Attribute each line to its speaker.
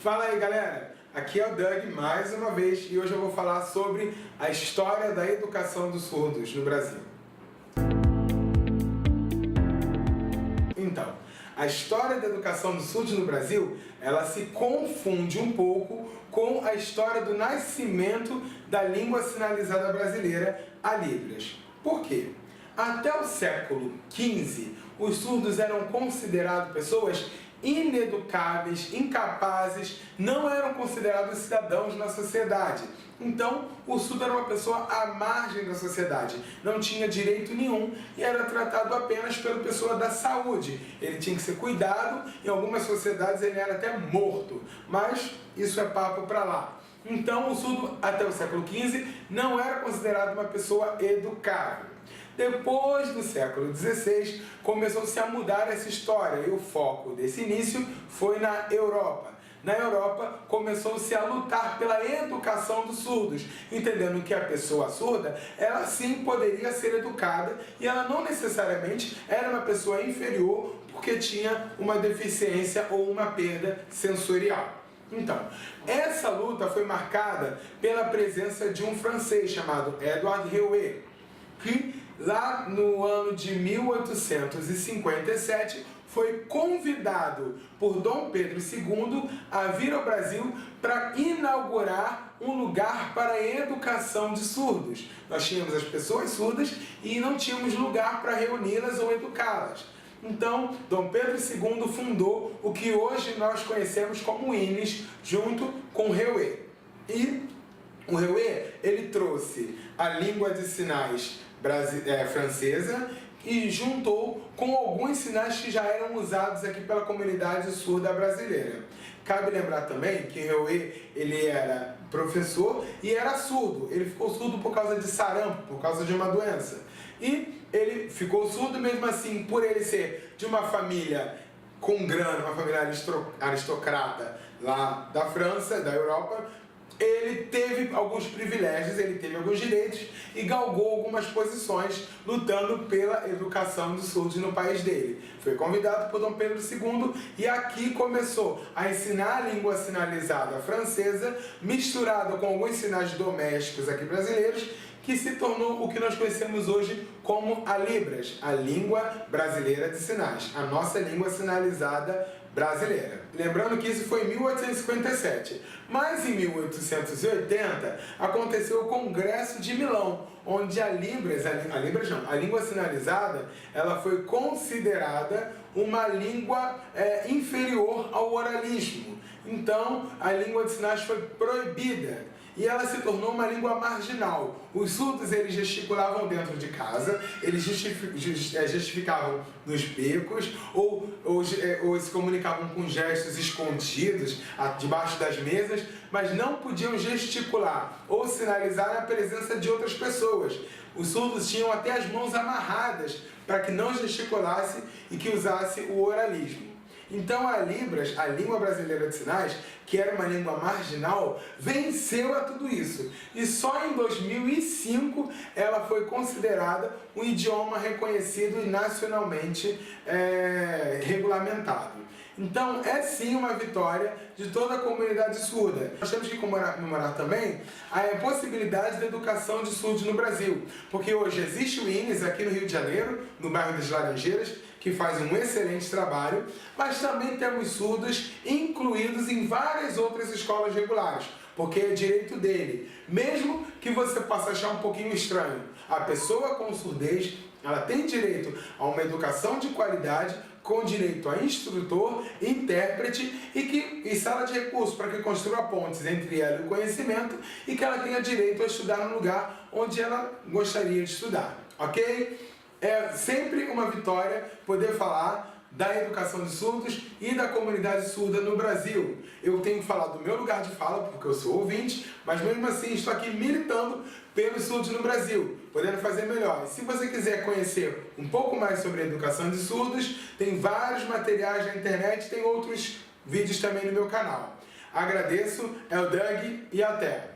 Speaker 1: Fala aí, galera! Aqui é o Doug mais uma vez e hoje eu vou falar sobre a história da educação dos surdos no Brasil. Então, a história da educação dos surdos no Brasil, ela se confunde um pouco com a história do nascimento da língua sinalizada brasileira, a Libras. Por quê? Até o século XV, os surdos eram considerados pessoas ineducáveis, incapazes, não eram considerados cidadãos na sociedade. Então, o surdo era uma pessoa à margem da sociedade, não tinha direito nenhum e era tratado apenas pela pessoa da saúde. Ele tinha que ser cuidado, em algumas sociedades ele era até morto, mas isso é papo para lá. Então, o surdo, até o século XV, não era considerado uma pessoa educável. Depois do século XVI, começou-se a mudar essa história e o foco desse início foi na Europa. Na Europa, começou-se a lutar pela educação dos surdos, entendendo que a pessoa surda, ela sim poderia ser educada e ela não necessariamente era uma pessoa inferior porque tinha uma deficiência ou uma perda sensorial. Então, essa luta foi marcada pela presença de um francês chamado Édouard Hervé, que lá no ano de 1857 foi convidado por Dom Pedro II a vir ao Brasil para inaugurar um lugar para a educação de surdos. Nós tínhamos as pessoas surdas e não tínhamos lugar para reuni-las ou educá-las. Então, Dom Pedro II fundou o que hoje nós conhecemos como INES, junto com Hervé. E o Hervé, ele trouxe a língua de sinais francesa e juntou com alguns sinais que já eram usados aqui pela comunidade surda brasileira. Cabe lembrar também que Hervé, ele era professor e era surdo. Ele ficou surdo por causa de sarampo, por causa de uma doença. E ele ficou surdo mesmo assim, por ele ser de uma família com grana, uma família aristocrata lá da França, da Europa. Ele teve alguns privilégios, ele teve alguns direitos e galgou algumas posições lutando pela educação dos surdos no país dele. Foi convidado por Dom Pedro II e aqui começou a ensinar a língua sinalizada francesa, misturada com alguns sinais domésticos aqui brasileiros, que se tornou o que nós conhecemos hoje como a Libras, a língua brasileira de sinais, a nossa língua sinalizada brasileira. Lembrando que isso foi em 1857, mas em 1880 aconteceu o Congresso de Milão, onde a língua sinalizada, ela foi considerada uma língua inferior ao oralismo. Então, a língua de sinais foi proibida e ela se tornou uma língua marginal. Os surdos, eles gesticulavam dentro de casa, eles gestificavam nos becos ou se comunicavam com gestos escondidos debaixo das mesas, mas não podiam gesticular ou sinalizar a presença de outras pessoas. Os surdos tinham até as mãos amarradas para que não gesticulasse e que usasse o oralismo. Então a Libras, a língua brasileira de sinais, que era uma língua marginal, venceu a tudo isso. E só em 2005 ela foi considerada um idioma reconhecido e nacionalmente regulamentado. Então é sim uma vitória de toda a comunidade surda. Nós temos que comemorar também a possibilidade da educação de surdos no Brasil, porque hoje existe o INES aqui no Rio de Janeiro, no bairro das Laranjeiras, que faz um excelente trabalho, mas também temos surdos incluídos em várias outras escolas regulares, porque é direito dele. Mesmo que você possa achar um pouquinho estranho, a pessoa com surdez, ela tem direito a uma educação de qualidade, com direito a instrutor, intérprete e sala de recursos para que construa pontes entre ela e o conhecimento e que ela tenha direito a estudar no lugar onde ela gostaria de estudar, ok? É sempre uma vitória poder falar da educação de surdos e da comunidade surda no Brasil. Eu tenho que falar do meu lugar de fala, porque eu sou ouvinte, mas mesmo assim estou aqui militando pelos surdos no Brasil, podendo fazer melhor. E se você quiser conhecer um pouco mais sobre a educação de surdos, tem vários materiais na internet, tem outros vídeos também no meu canal. Agradeço, é o Doug e até!